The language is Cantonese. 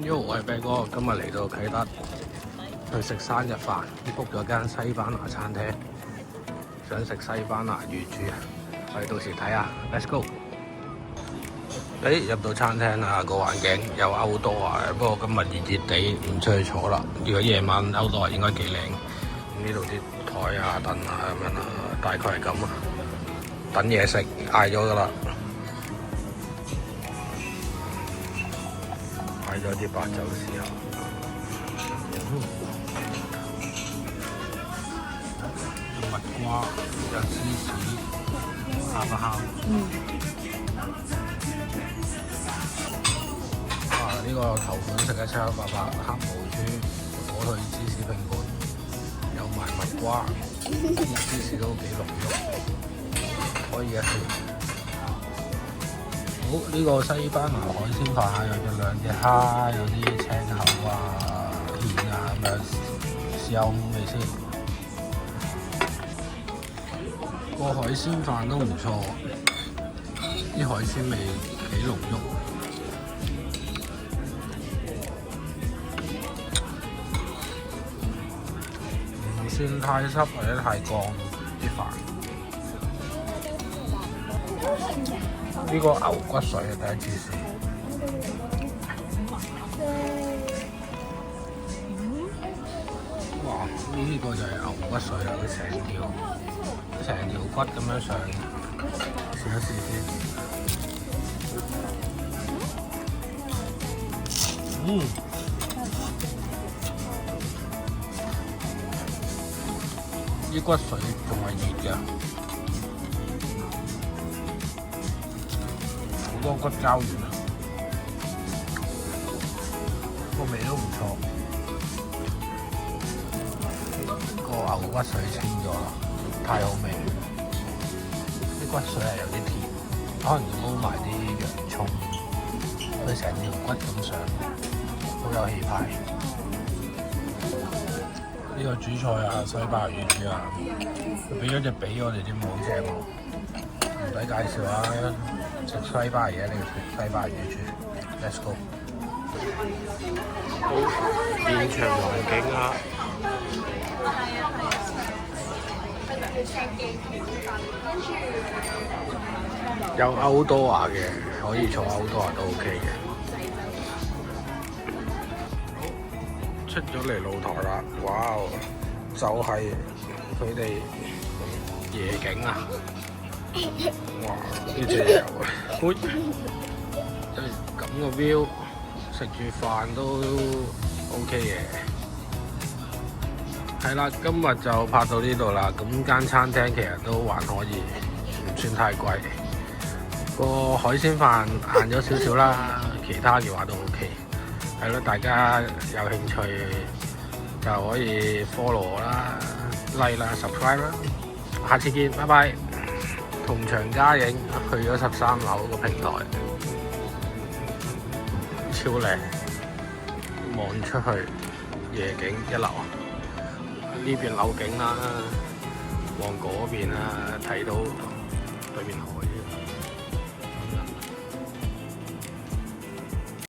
我係啤哥，今日嚟到啟德去食生日飯，book 咗間西班牙餐廳，想食西班牙乳豬啊！我哋到時睇下 ，Let's go！ 入到餐廳啦，個環境有歐多啊，不過今日熱熱地，唔出去坐啦。如果夜晚歐多應該幾靚。呢度啲台啊、凳啊咁樣啦，大概係咁啊。等嘢食，嗌咗噶啦。買咗啲白酒豉油，有蜜瓜，有芝士，蝦不蝦？呢個頭款食得788，黑毛豬、火腿芝士拼盤，有埋蜜瓜，芝士都幾濃郁，可以一試。好，呢個西班牙海鮮飯有2隻蝦，有啲青口啊、蜆啊咁樣，試下好味先。個海鮮飯都唔錯，啲海鮮味幾濃郁。唔算太濕或者太乾啲飯。呢個牛骨水係第一次試。哇！呢個就係牛骨水啦，佢成條骨咁樣上，試一試先。啲骨水仲係熱㗎。好多骨膠原啊，個味都唔錯。個牛骨水清咗啦，太好味。啲骨水係有啲甜，可能要撈埋啲洋葱，佢成條骨咁上，好有氣派。呢個主菜啊，西班牙乳豬啊，佢俾咗隻髀我哋添，好正喎，唔使介紹啊！食西班牙嘢，你要食西班牙乳豬 ，Let's go！ 好，現場環境啊，有歐多華嘅，可以坐歐多華都 OK 嘅。出咗嚟露台啦，哇！就係佢哋夜景啊！哇！呢隻嘢，喂，即係咁個 view， 食住飯都 OK 嘅。係啦，今日就拍到呢度啦。咁間餐廳其實都還可以，唔算太貴。個海鮮飯硬咗少少啦，其他嘅話都 OK。係咯，大家有興趣就可以 follow 我啦、like 啦、subscribe 啦。下次見，拜拜。同場加映，去咗13樓個平台，超靚，望出去夜景1樓，呢邊樓景啦，望嗰邊啦，睇到對面海。